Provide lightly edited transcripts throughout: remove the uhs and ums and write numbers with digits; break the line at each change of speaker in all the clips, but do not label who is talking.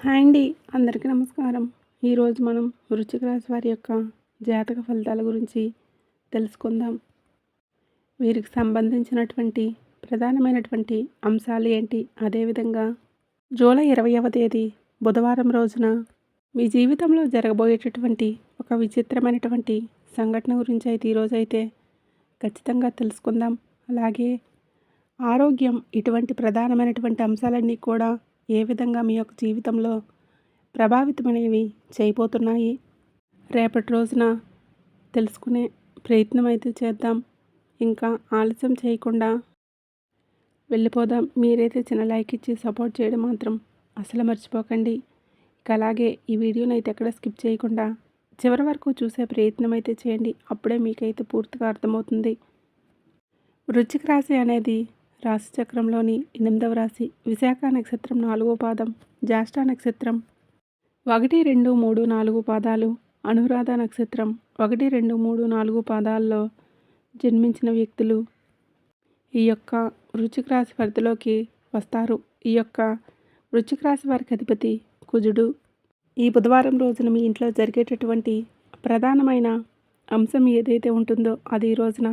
Hi అండి. అందరికీ నమస్కారం. ఈరోజు మనం వృశ్చిక రాశి వారి యొక్క జాతక ఫలితాల గురించి తెలుసుకుందాం. వీరికి సంబంధించినటువంటి ప్రధానమైనటువంటి అంశాలు ఏంటి, అదేవిధంగా జూలై 20వ తేదీ బుధవారం రోజున మీ జీవితంలో జరగబోయేటటువంటి ఒక విచిత్రమైనటువంటి సంఘటన గురించి అయితే ఈరోజైతే ఖచ్చితంగా తెలుసుకుందాం. అలాగే ఆరోగ్యం, ఇటువంటి ప్రధానమైనటువంటి అంశాలన్నీ కూడా ఏ విధంగా మీ యొక్క జీవితంలో ప్రభావితమనేవి చేయబోతున్నాయి, రేపటి రోజున తెలుసుకునే ప్రయత్నం అయితే చేద్దాం. ఇంకా ఆలస్యం చేయకుండా వెళ్ళిపోదాం. మీరైతే చిన్న లైక్ ఇచ్చి సపోర్ట్ చేయడం మాత్రం అసలు మర్చిపోకండి. ఇక అలాగే ఈ వీడియోని అయితే ఎక్కడ స్కిప్ చేయకుండా చివరి వరకు చూసే ప్రయత్నం అయితే చేయండి. అప్పుడే మీకైతే పూర్తిగా అర్థమవుతుంది. వృశ్చిక రాశి అనేది రాశి చక్రంలోని 8వ రాశి. విశాఖ నక్షత్రం 4వ పాదం, జ్యేష్ఠ నక్షత్రం 1, 2, 3, 4 పాదాలు, అనురాధ నక్షత్రం 1, 2, 3, 4 పాదాల్లో జన్మించిన వ్యక్తులు ఈ యొక్క వృశ్చిక రాశి పరిధిలోకి వస్తారు. ఈ యొక్క వృశ్చిక రాశి వారికి అధిపతి కుజుడు. ఈ బుధవారం రోజున మీ ఇంట్లో జరిగేటటువంటి ప్రధానమైన అంశం ఏదైతే ఉంటుందో అది ఈ రోజున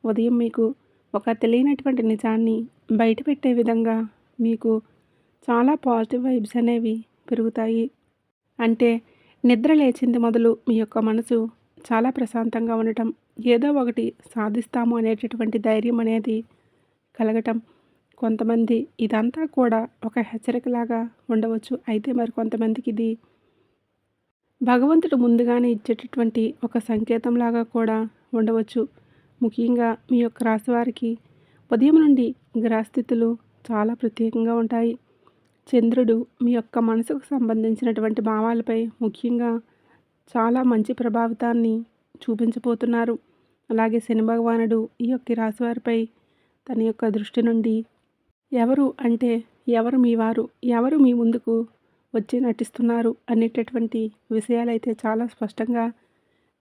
ఉదయం మీకు ఒక తెలియనటువంటి నిజాన్ని బయటపెట్టే విధంగా మీకు చాలా పాజిటివ్ వైబ్స్ అనేవి పెరుగుతాయి. అంటే నిద్ర లేచింది మొదలు మీ యొక్క మనసు చాలా ప్రశాంతంగా ఉండటం, ఏదో ఒకటి సాధిస్తాము అనేటటువంటి ధైర్యం అనేది కలగటం. కొంతమంది ఇదంతా కూడా ఒక హెచ్చరికలాగా ఉండవచ్చు. అయితే మరి కొంతమందికి ఇది భగవంతుడు ముందుగానే ఇచ్చేటటువంటి ఒక సంకేతంలాగా కూడా ఉండవచ్చు. ముఖ్యంగా మీ యొక్క రాశి వారికి ఉదయం నుండి గ్రహస్థితులు చాలా ప్రత్యేకంగా ఉంటాయి. చంద్రుడు మీ యొక్క మనసుకు సంబంధించినటువంటి భావాలపై ముఖ్యంగా చాలా మంచి ప్రభావితాన్ని చూపించబోతున్నారు. అలాగే శని భగవానుడు ఈ యొక్క రాశి వారిపై తన యొక్క దృష్టి నుండి ఎవరు అంటే ఎవరు మీ వారు, ఎవరు మీ ముందుకు వచ్చి నటిస్తున్నారు అనేటటువంటి విషయాలైతే చాలా స్పష్టంగా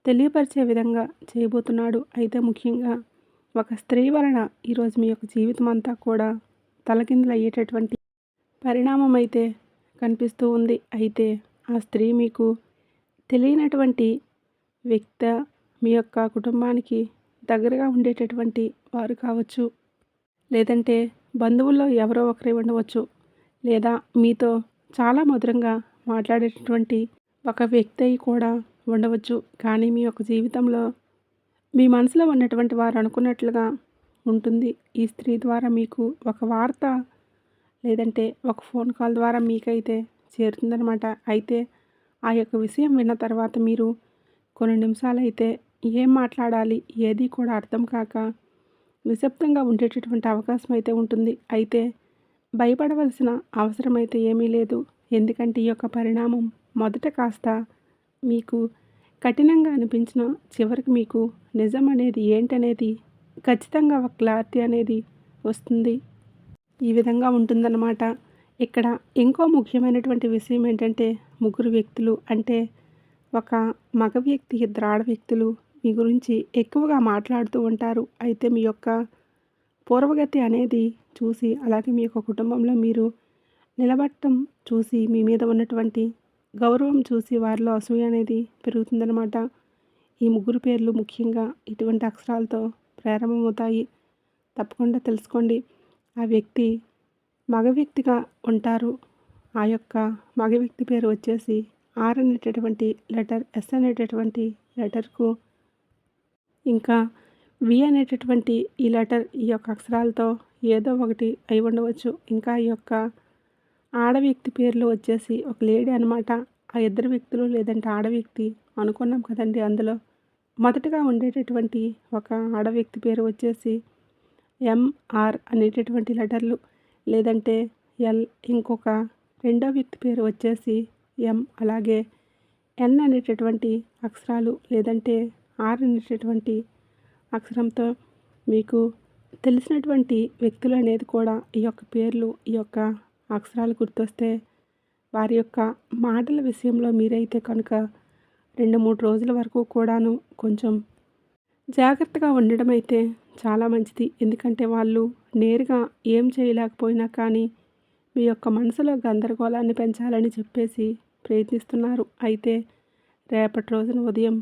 తెలియపరిచే విధంగా చేయబోతున్నాడు. అయితే ముఖ్యంగా ఒక స్త్రీ వలన ఈరోజు మీ యొక్క జీవితం అంతా కూడా తలకిందులు అయ్యేటటువంటి పరిణామం అయితే కనిపిస్తూ ఉంది. అయితే ఆ స్త్రీ మీకు తెలియనటువంటి వ్యక్తి, మీ యొక్క కుటుంబానికి దగ్గరగా ఉండేటటువంటి వారు కావచ్చు, లేదంటే బంధువుల్లో ఎవరో ఒకరే ఉండవచ్చు, లేదా మీతో చాలా మధురంగా మాట్లాడేటటువంటి ఒక వ్యక్తి కూడా ఉండవచ్చు. కానీ మీ యొక్క జీవితంలో మీ మనసులో ఉన్నటువంటి వారు అనుకున్నట్లుగా ఉంటుంది. ఈ స్త్రీ ద్వారా మీకు ఒక వార్త లేదంటే ఒక ఫోన్ కాల్ ద్వారా మీకైతే చేరుతుందనమాట. అయితే ఆ యొక్క విషయం విన్న తర్వాత మీరు కొన్ని నిమిషాలైతే ఏం మాట్లాడాలి ఏది కూడా అర్థం కాక నిశ్శబ్దంగా ఉండేటటువంటి అవకాశం అయితే ఉంటుంది. అయితే భయపడవలసిన అవసరం అయితే ఏమీ లేదు. ఎందుకంటే ఈ యొక్క పరిణామం మొదట కాస్త మీకు కఠినంగా అనిపించిన చివరికి మీకు నిజం అనేది ఏంటనేది ఖచ్చితంగా ఒక క్లారిటీ అనేది వస్తుంది. ఈ విధంగా ఉంటుందన్నమాట. ఇక్కడ ఇంకో ముఖ్యమైనటువంటి విషయం ఏంటంటే ముగ్గురు వ్యక్తులు అంటే ఒక మగ వ్యక్తి, ఇద్దరు ఆడ వ్యక్తులు మీ గురించి ఎక్కువగా మాట్లాడుతూ ఉంటారు. అయితే మీ యొక్క పూర్వగతి అనేది చూసి, అలాగే మీ యొక్క కుటుంబంలో మీరు నిలబడటం చూసి, మీ మీద ఉన్నటువంటి గౌరవం చూసి వారిలో అసూయ అనేది పెరుగుతుందన్నమాట. ఈ ముగ్గురు పేర్లు ముఖ్యంగా ఇటువంటి అక్షరాలతో ప్రారంభమవుతాయి. తప్పకుండా తెలుసుకోండి. ఆ వ్యక్తి మగ వ్యక్తిగా ఉంటారు. ఆ యొక్క మగ వ్యక్తి పేరు వచ్చేసి ఆర్ అనేటటువంటి లెటర్, ఎస్ అనేటటువంటి లెటర్కు, ఇంకా వి అనేటటువంటి ఈ లెటర్, ఈ యొక్క అక్షరాలతో ఏదో ఒకటి అయి ఉండవచ్చు. ఇంకా ఈ యొక్క ఆడ వ్యక్తి పేర్లు వచ్చేసి ఒక లేడీ అనమాట. ఆ ఇద్దరు వ్యక్తులు లేదంటే ఆడ వ్యక్తి అనుకున్నాం కదండి. అందులో మొదటగా ఉండేటటువంటి ఒక ఆడ వ్యక్తి పేరు వచ్చేసి ఎంఆర్ అనేటటువంటి లెటర్లు, లేదంటే ఎల్. ఇంకొక రెండో వ్యక్తి పేరు వచ్చేసి ఎం, అలాగే ఎన్ అనేటటువంటి అక్షరాలు లేదంటే ఆర్ అనేటటువంటి అక్షరంతో మీకు తెలిసినటువంటి వ్యక్తులు అనేది కూడా ఈ యొక్క పేర్లు, ఈ యొక్క అక్షరాలు గుర్తొస్తే వారి యొక్క మాటల విషయంలో మీరైతే కనుక 2-3 రోజుల వరకు కూడాను కొంచెం జాగ్రత్తగా ఉండడం అయితే చాలా మంచిది. ఎందుకంటే వాళ్ళు నేరుగా ఏం చేయలేకపోయినా కానీ మీ యొక్క మనసులో గందరగోళాన్ని పెంచాలని చెప్పేసి ప్రయత్నిస్తున్నారు. అయితే రేపటి రోజున ఉదయం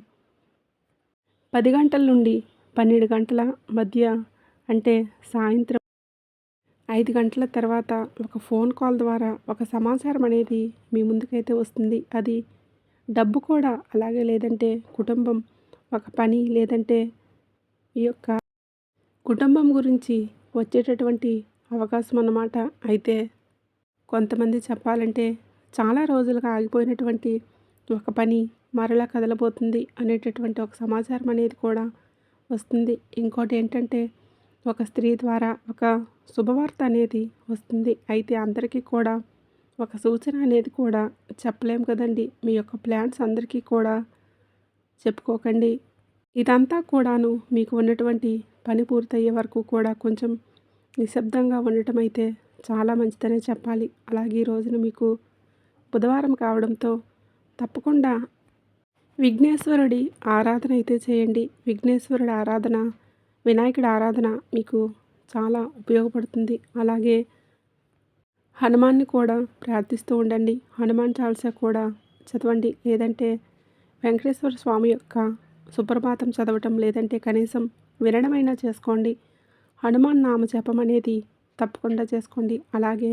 10 గంటల నుండి 12 గంటల మధ్య, అంటే సాయంత్రం 5 గంటల తర్వాత ఒక ఫోన్ కాల్ ద్వారా ఒక సమాచారం అనేది మీ ముందుకైతే వస్తుంది. అది డబ్బు కూడా, అలాగే లేదంటే కుటుంబం, ఒక పని, లేదంటే ఈ యొక్క కుటుంబం గురించి వచ్చేటటువంటి అవకాశం అన్నమాట. అయితే కొంతమంది చెప్పాలంటే చాలా రోజులుగా ఆగిపోయినటువంటి ఒక పని మరలా కదలబోతుంది అనేటటువంటి ఒక సమాచారం అనేది కూడా వస్తుంది. ఇంకోటి ఏంటంటే ఒక స్త్రీ ద్వారా ఒక శుభవార్త అనేది వస్తుంది. అయితే అందరికీ కూడా ఒక సూచన అనేది కూడా చెప్పలేము కదండి. మీ యొక్క ప్లాన్స్ అందరికీ కూడా చెప్పుకోకండి. ఇదంతా కూడాను మీకు ఉన్నటువంటి పని పూర్తయ్యే వరకు కూడా కొంచెం నిశ్శబ్దంగా ఉండటం అయితే చాలా మంచిదనే చెప్పాలి. అలాగే ఈ రోజున మీకు బుధవారం కావడంతో తప్పకుండా విఘ్నేశ్వరుడి ఆరాధన అయితే చేయండి. విఘ్నేశ్వరుడి ఆరాధన, వినాయకుడి ఆరాధన మీకు చాలా ఉపయోగపడుతుంది. అలాగే హనుమాన్ని కూడా ప్రార్థిస్తూ ఉండండి. హనుమాన్ చాలీసా కూడా చదవండి. లేదంటే వెంకటేశ్వర స్వామి యొక్క సుప్రభాతం చదవటం, లేదంటే కనీసం వినడమైనా చేసుకోండి. హనుమాన్ నామ జపం అనేది తప్పకుండా చేసుకోండి. అలాగే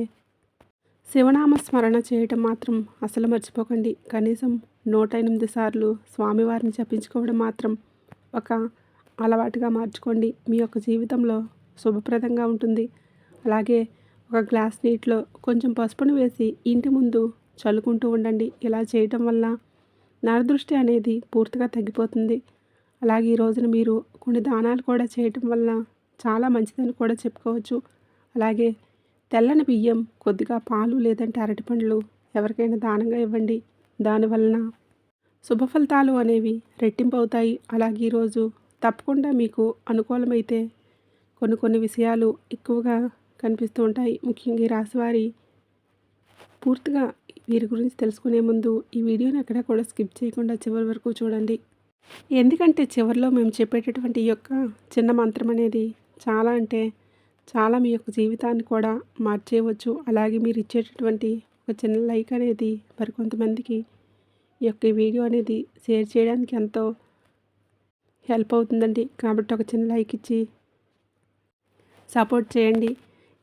శివనామ స్మరణ చేయటం మాత్రం అసలు మర్చిపోకండి. కనీసం 108 సార్లు స్వామివారిని జపించుకోవడం మాత్రం ఒక అలవాటుగా మార్చుకోండి. మీ యొక్క జీవితంలో శుభప్రదంగా ఉంటుంది. అలాగే ఒక గ్లాస్ నీటిలో కొంచెం పసుపును వేసి ఇంటి ముందు చల్లుకుంటూ ఉండండి. ఇలా చేయటం వల్ల నరదృష్టి అనేది పూర్తిగా తగ్గిపోతుంది. అలాగే ఈ రోజున మీరు కొన్ని దానాలు కూడా చేయటం వల్ల చాలా మంచిదని కూడా చెప్పుకోవచ్చు. అలాగే తెల్లని బియ్యం, కొద్దిగా పాలు, లేదంటే అరటిపండ్లు ఎవరికైనా దానంగా ఇవ్వండి. దానివలన శుభ ఫలితాలు అనేవి రెట్టింపు అవుతాయి. అలాగే ఈరోజు తప్పకుండా మీకు అనుకూలమైతే కొన్ని విషయాలు ఎక్కువగా కనిపిస్తూ ఉంటాయి. ముఖ్యంగా ఈ రాశివారి పూర్తిగా వీరి గురించి తెలుసుకునే ముందు ఈ వీడియోని ఎక్కడా కూడా స్కిప్ చేయకుండా చివరి వరకు చూడండి. ఎందుకంటే చివరిలో మేము చెప్పేటటువంటి ఈ యొక్క చిన్న మంత్రం అనేది చాలా అంటే చాలా మీ యొక్క జీవితాన్ని కూడా మార్చేయవచ్చు. అలాగే మీరు ఇచ్చేటటువంటి ఒక చిన్న లైక్ అనేది మరికొంతమందికి ఈ యొక్క వీడియో అనేది షేర్ చేయడానికి ఎంతో హెల్ప్ అవుతుందండి. కాబట్టి ఒక చిన్న లైక్ ఇచ్చి సపోర్ట్ చేయండి.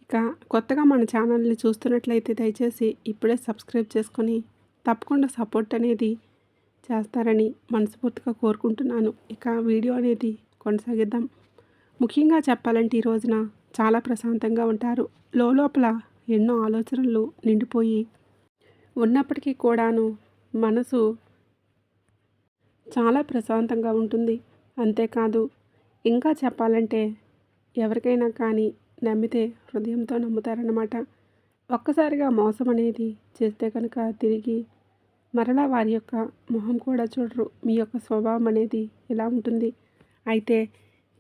ఇక కొత్తగా మన ఛానల్ని చూస్తున్నట్లయితే దయచేసి ఇప్పుడే సబ్స్క్రైబ్ చేసుకొని తప్పకుండా సపోర్ట్ అనేది చేస్తారని మనస్ఫూర్తిగా కోరుకుంటున్నాను. ఇక వీడియో అనేది కొనసాగిద్దాం. ముఖ్యంగా చెప్పాలంటే ఈ రోజున చాలా ప్రశాంతంగా ఉంటారు. లోపల ఎన్నో ఆలోచనలు నిండిపోయి ఉన్నప్పటికీ కూడాను మనసు చాలా ప్రశాంతంగా ఉంటుంది. అంతేకాదు ఇంకా చెప్పాలంటే ఎవరికైనా కానీ నమ్మితే హృదయంతో నమ్ముతారన్నమాట. ఒక్కసారిగా మోసం అనేది చేస్తే కనుక తిరిగి మరలా వారి యొక్క మొహం కూడా చూడరు. మీ యొక్క స్వభావం అనేది ఇలా ఉంటుంది. అయితే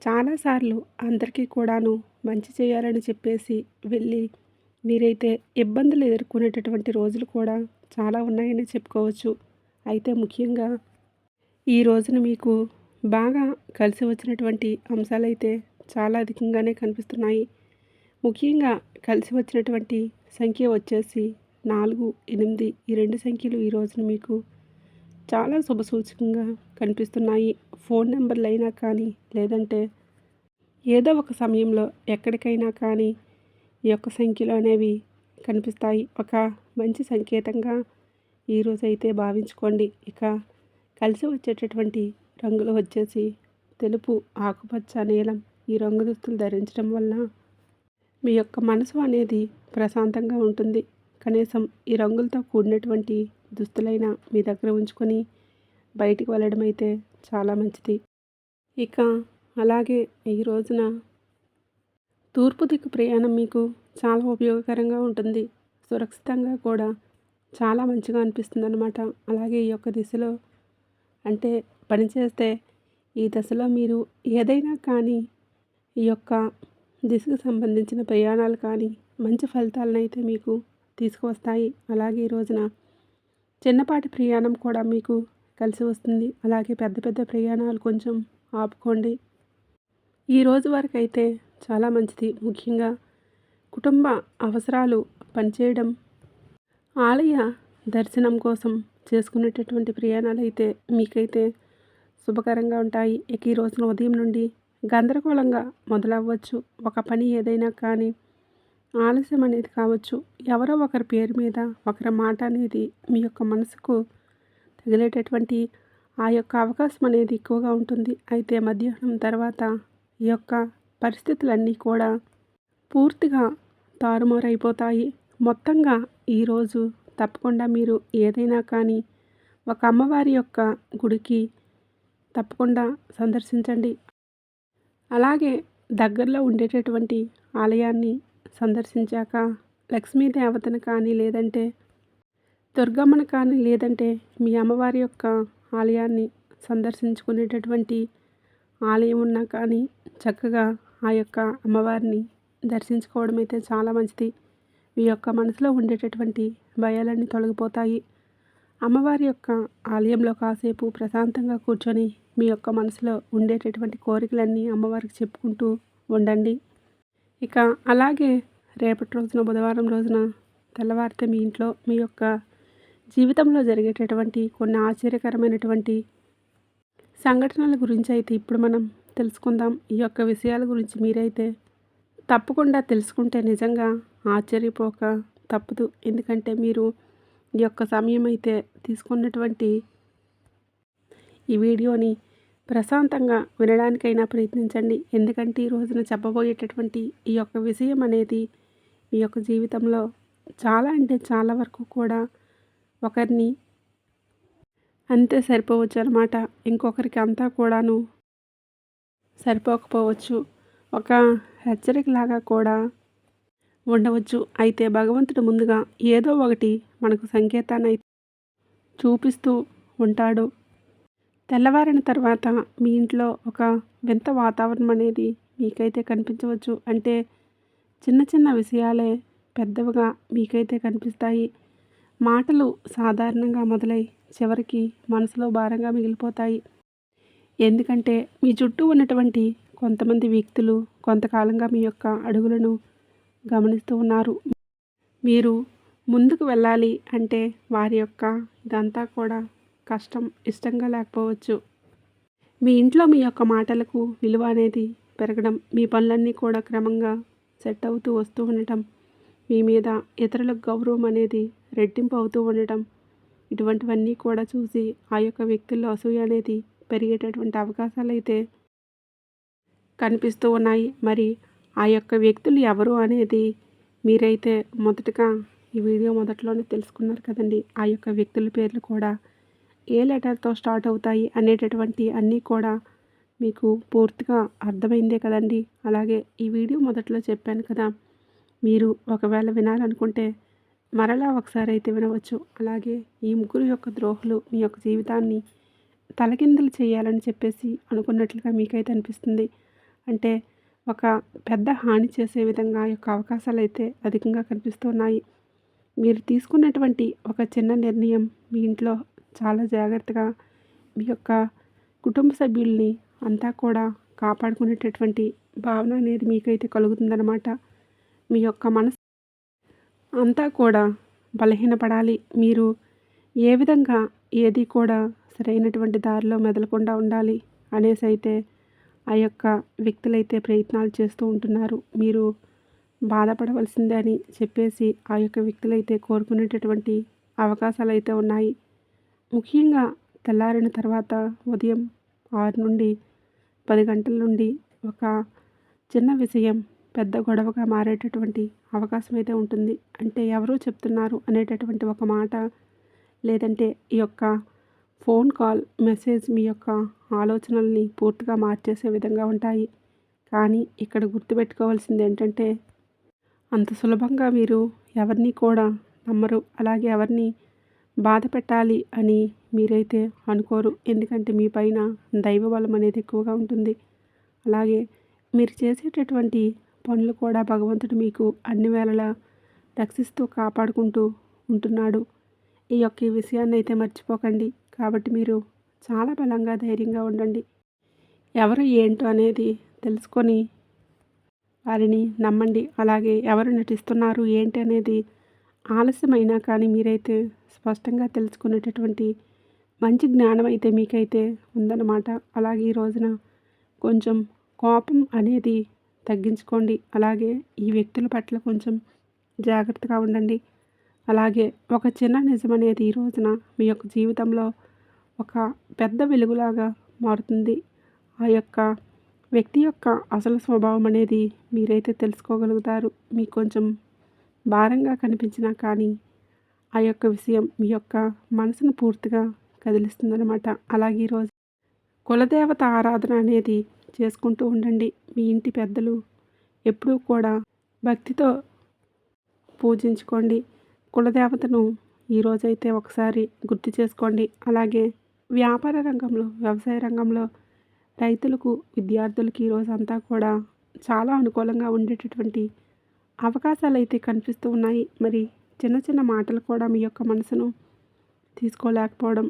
చాలాసార్లు అందరికీ కూడాను మంచి చేయాలని చెప్పేసి వెళ్ళి మీరైతే ఇబ్బందులు ఎదుర్కొనేటటువంటి రోజులు కూడా చాలా ఉన్నాయని చెప్పుకోవచ్చు. అయితే ముఖ్యంగా ఈ రోజున మీకు బాగా కలిసి వచ్చినటువంటి అంశాలైతే చాలా అధికంగానే కనిపిస్తున్నాయి. ముఖ్యంగా కలిసి వచ్చినటువంటి సంఖ్య వచ్చేసి 4, 8 ఈ 2 సంఖ్యలు ఈ రోజున మీకు చాలా శుభసూచకంగా కనిపిస్తున్నాయి. ఫోన్ నెంబర్లు అయినా కానీ, లేదంటే ఏదో ఒక సమయంలో ఎక్కడికైనా కానీ ఈ యొక్క సంఖ్యలు అనేవి కనిపిస్తాయి. ఒక మంచి సంకేతంగా ఈరోజైతే భావించుకోండి. ఇక కలిసి వచ్చేటటువంటి రంగులు వచ్చేసి తెలుపు, ఆకుపచ్చ, నీలం ఈ రంగు దుస్తులు ధరించడం వల్ల మీ యొక్క మనసు అనేది ప్రశాంతంగా ఉంటుంది. కనీసం ఈ రంగులతో కూడినటువంటి దుస్తులైనా మీ దగ్గర ఉంచుకొని బయటికి వెళ్ళడం అయితే చాలా మంచిది. ఇక అలాగే ఈ రోజున తూర్పు దిక్కు ప్రయాణం మీకు చాలా ఉపయోగకరంగా ఉంటుంది. సురక్షితంగా కూడా చాలా మంచిగా అనిపిస్తుంది అన్నమాట. అలాగే ఈ యొక్క దిశలో అంటే పనిచేస్తే ఈ దశలో మీరు ఏదైనా కానీ ఈ యొక్క దిశకు సంబంధించిన ప్రయాణాలు కానీ మంచి ఫలితాలను అయితే మీకు తీసుకువస్తాయి. అలాగే ఈ రోజున చిన్నపాటి ప్రయాణం కూడా మీకు కలిసి వస్తుంది. అలాగే పెద్ద ప్రయాణాలు కొంచెం ఆపుకోండి. ఈ రోజు వరకు అయితే చాలా మంచిది. ముఖ్యంగా కుటుంబ అవసరాలు పనిచేయడం, ఆలయ దర్శనం కోసం చేసుకునేటటువంటి ప్రయాణాలైతే మీకైతే శుభకరంగా ఉంటాయి. ఇక ఈ రోజున ఉదయం నుండి గందరగోళంగా మొదలవ్వచ్చు. ఒక పని ఏదైనా కానీ ఆలస్యం అనేది కావచ్చు. ఎవరో ఒకరి పేరు మీద ఒకరి మాట అనేది మీ యొక్క మనసుకు తగిలేటటువంటి ఆ యొక్క అవకాశం అనేది ఎక్కువగా ఉంటుంది. అయితే మధ్యాహ్నం తర్వాత ఈ యొక్క పరిస్థితులన్నీ కూడా పూర్తిగా తారుమారైపోతాయి. మొత్తంగా ఈరోజు తప్పకుండా మీరు ఏదైనా కానీ ఒక అమ్మవారి యొక్క గుడికి తప్పకుండా సందర్శించండి. అలాగే దగ్గరలో ఉండేటటువంటి ఆలయాన్ని సందర్శించాక లక్ష్మీ దేవతను కానీ లేదంటే దుర్గమ్మను కానీ లేదంటే మీ అమ్మవారి యొక్క ఆలయాన్ని సందర్శించుకునేటటువంటి ఆలయం ఉన్నా కానీ చక్కగా ఆ యొక్క అమ్మవారిని దర్శించుకోవడం అయితే చాలా మంచిది. మీ యొక్క మనసులో ఉండేటటువంటి భయాలన్నీ తొలగిపోతాయి. అమ్మవారి యొక్క ఆలయంలో కాసేపు ప్రశాంతంగా కూర్చొని మీ యొక్క మనసులో ఉండేటటువంటి కోరికలన్నీ అమ్మవారికి చెప్పుకుంటూ ఉండండి. ఇక అలాగే రేపటి రోజున బుధవారం రోజున తెల్లవారితే మీ ఇంట్లో మీ యొక్క జీవితంలో జరిగేటటువంటి కొన్ని ఆశ్చర్యకరమైనటువంటి సంఘటనల గురించి అయితే ఇప్పుడు మనం తెలుసుకుందాం. ఈ యొక్క విషయాల గురించి మీరైతే తప్పకుండా తెలుసుకుంటే నిజంగా ఆశ్చర్యపోక తప్పదు. ఎందుకంటే మీరు ఈ యొక్క సమయం అయితే తీసుకున్నటువంటి ఈ వీడియోని ప్రశాంతంగా వినడానికైనా ప్రయత్నించండి. ఎందుకంటే ఈ రోజున చెప్పబోయేటటువంటి ఈ యొక్క విషయం అనేది మీ యొక్క జీవితంలో చాలా అంటే చాలా వరకు కూడా ఒకరిని అంతే సరిపోవచ్చు అన్నమాట. ఇంకొకరికి అంతా కూడాను సరిపోకపోవచ్చు. ఒక హెచ్చరికలాగా కూడా ఉండవచ్చు. అయితే భగవంతుడు ముందుగా ఏదో ఒకటి మనకు సంకేతాన్ని చూపిస్తూ ఉంటాడు. తెల్లవారిన తర్వాత మీ ఇంట్లో ఒక వింత వాతావరణం అనేది మీకైతే కనిపించవచ్చు. అంటే చిన్న చిన్న విషయాలే పెద్దవిగా మీకైతే కనిపిస్తాయి. మాటలు సాధారణంగా మొదలై చివరికి మనసులో భారంగా మిగిలిపోతాయి. ఎందుకంటే మీ చుట్టూ ఉన్నటువంటి కొంతమంది వ్యక్తులు కొంతకాలంగా మీ యొక్క అడుగులను గమనిస్తూ ఉన్నారు. మీరు ముందుకు వెళ్ళాలి అంటే వారి యొక్క ఇదంతా కూడా కష్టం ఇష్టంగా లేకపోవచ్చు. మీ ఇంట్లో మీ యొక్క మాటలకు విలువ అనేది పెరగడం, మీ పనులన్నీ కూడా క్రమంగా సెట్ అవుతూ వస్తూ ఉండటం, మీ మీద ఇతరులకు గౌరవం అనేది రెట్టింపు అవుతూ ఉండటం, ఇటువంటివన్నీ కూడా చూసి ఆ యొక్క వ్యక్తుల్లో అసూయ అనేది పెరిగేటటువంటి అవకాశాలు అయితే కనిపిస్తూ ఉన్నాయి. మరి ఆ యొక్క వ్యక్తులు ఎవరు అనేది మీరైతే మొదటగా ఈ వీడియో మొదట్లోనే తెలుసుకున్నారు కదండి. ఆ యొక్క వ్యక్తుల పేర్లు కూడా ఏ లెటర్తో స్టార్ట్ అవుతాయి అనేటటువంటి అన్నీ కూడా మీకు పూర్తిగా అర్థమైందే కదండి. అలాగే ఈ వీడియో మొదట్లో చెప్పాను కదా, మీరు ఒకవేళ వినాలనుకుంటే మరలా ఒకసారి అయితే వినవచ్చు. అలాగే ఈ ముగ్గురు యొక్క ద్రోహులు మీ యొక్క జీవితాన్ని తలకిందులు చేయాలని చెప్పేసి అనుకున్నట్లుగా మీకైతే అనిపిస్తుంది. అంటే ఒక పెద్ద హాని చేసే విధంగా యొక్క అవకాశాలు అయితే అధికంగా కనిపిస్తున్నాయి. మీరు తీసుకున్నటువంటి ఒక చిన్న నిర్ణయం మీ ఇంట్లో చాలా జాగ్రత్తగా మీ యొక్క కుటుంబ సభ్యుల్ని అంతా కూడా కాపాడుకునేటటువంటి భావన అనేది మీకైతే కలుగుతుందన్నమాట. మీ యొక్క మనసు అంతా కూడా బలహీనపడాలి. మీరు ఏ విధంగా ఏది కూడా సరైనటువంటి దారిలో మెదలకుండా ఉండాలి అనేసి అయితే ఆ యొక్క వ్యక్తులైతే ప్రయత్నాలు చేస్తూ ఉంటున్నారు. మీరు బాధపడవలసిందే అని చెప్పేసి ఆ యొక్క వ్యక్తులైతే కోరుకునేటటువంటి అవకాశాలు అయితే ఉన్నాయి. ముఖ్యంగా తెల్లారిన తర్వాత ఉదయం 6 నుండి 10 గంటల నుండి ఒక చిన్న విషయం పెద్ద గొడవగా మారేటటువంటి అవకాశం అయితే ఉంటుంది. అంటే ఎవరో చెప్తున్నారు అనేటటువంటి ఒక మాట, లేదంటే ఈ యొక్క ఫోన్ కాల్ మెసేజ్ మీ యొక్క ఆలోచనల్ని పూర్తిగా మార్చేసే విధంగా ఉంటాయి. కానీ ఇక్కడ గుర్తుపెట్టుకోవాల్సింది ఏంటంటే అంత సులభంగా మీరు ఎవరిని కూడా నమ్మరు. అలాగే ఎవరిని బాధ పెట్టాలి అని మీరైతే అనుకోరు. ఎందుకంటే మీ పైన దైవ బలం అనేది ఎక్కువగా ఉంటుంది. అలాగే మీరు చేసేటటువంటి పనులు కూడా భగవంతుడు మీకు అన్ని వేళలా రక్షిస్తూ కాపాడుకుంటూ ఉంటున్నాడు. ఈ విషయాన్ని అయితే మర్చిపోకండి. కాబట్టి మీరు చాలా బలంగా ధైర్యంగా ఉండండి. ఎవరు ఏంటో అనేది తెలుసుకొని వారిని నమ్మండి. అలాగే ఎవరు నటిస్తున్నారు ఏంటి అనేది ఆలస్యమైనా కానీ మీరైతే స్పష్టంగా తెలుసుకునేటటువంటి మంచి జ్ఞానం అయితే మీకైతే ఉందన్నమాట. అలాగే ఈ రోజున కొంచెం కోపం అనేది తగ్గించుకోండి. అలాగే ఈ వ్యక్తుల పట్ల కొంచెం జాగ్రత్తగా ఉండండి. అలాగే ఒక చిన్న నిజం అనేది ఈ రోజున మీ యొక్క జీవితంలో ఒక పెద్ద వెలుగులాగా మారుతుంది. ఆ యొక్క వ్యక్తి యొక్క అసలు స్వభావం అనేది మీరైతే తెలుసుకోగలుగుతారు. మీకు కొంచెం భారంగా కనిపించినా కానీ ఆ యొక్క విషయం మీ యొక్క మనసును పూర్తిగా కదిలిస్తుందనమాట. అలాగే ఈరోజు కులదేవత ఆరాధన అనేది చేసుకుంటూ ఉండండి. మీ ఇంటి పెద్దలు ఎప్పుడూ కూడా భక్తితో పూజించుకోండి. కులదేవతను ఈరోజైతే ఒకసారి గుర్తు చేసుకోండి. అలాగే వ్యాపార రంగంలో, వ్యవసాయ రంగంలో రైతులకు, విద్యార్థులకి ఈరోజంతా కూడా చాలా అనుకూలంగా ఉండేటటువంటి అవకాశాలు అయితే కనిపిస్తూ ఉన్నాయి. మరి చిన్న చిన్న మాటలు కూడా మీ యొక్క మనసును తీసుకోలేకపోవడం,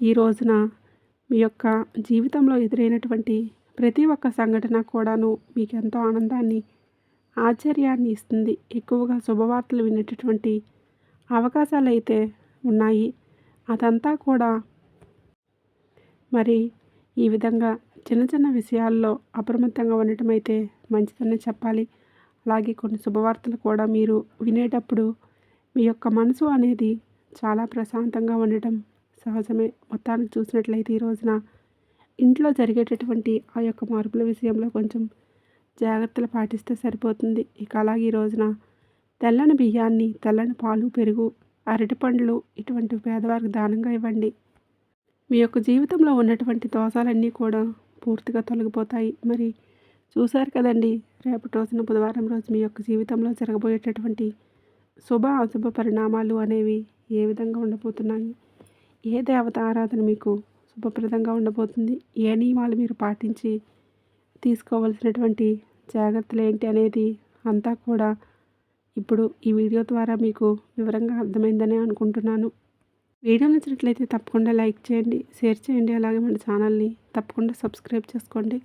ఈ రోజున మీ యొక్క జీవితంలో ఎదురైనటువంటి ప్రతి ఒక్క సంఘటన కూడాను మీకు ఎంతో ఆనందాన్ని, ఆశ్చర్యాన్ని ఇస్తుంది. ఎక్కువగా శుభవార్తలు వినేటటువంటి అవకాశాలు అయితే ఉన్నాయి. అదంతా కూడా మరి ఈ విధంగా చిన్న చిన్న విషయాల్లో అప్రమత్తంగా ఉండటం అయితే మంచిదని చెప్పాలి. అలాగే కొన్ని శుభవార్తలు కూడా మీరు వినేటప్పుడు మీ యొక్క మనసు అనేది చాలా ప్రశాంతంగా ఉండటం సహజమే. మొత్తానికి చూసినట్లయితే ఈ రోజున ఇంట్లో జరిగేటటువంటి ఆ యొక్క మార్పుల విషయంలో కొంచెం జాగ్రత్తలు పాటిస్తే సరిపోతుంది. ఇక అలాగే ఈ రోజున తెల్లని బియ్యాన్ని, తెల్లని పాలు, పెరుగు, అరటిపండ్లు ఇటువంటి పేదవారికి దానంగా ఇవ్వండి. మీ యొక్క జీవితంలో ఉన్నటువంటి దోషాలన్నీ కూడా పూర్తిగా తొలగిపోతాయి. మరి చూశారు కదండి, రేపటి రోజున బుధవారం రోజు మీ యొక్క జీవితంలో జరగబోయేటటువంటి శుభ అశుభ పరిణామాలు అనేవి ఏ విధంగా ఉండబోతున్నాయి, ఏ దేవత ఆరాధన మీకు శుభప్రదంగా ఉండబోతుంది, ఏ నియమాలు మీరు పాటించి తీసుకోవలసినటువంటి జాగ్రత్తలు ఏంటి అనేది అంతా కూడా ఇప్పుడు ఈ వీడియో ద్వారా మీకు వివరంగా అర్థమైందని అనుకుంటున్నాను. వీడియో నచ్చినట్లయితే తప్పకుండా లైక్ చేయండి, షేర్ చేయండి. అలాగే మన ఛానల్ని తప్పకుండా సబ్స్క్రైబ్ చేసుకోండి.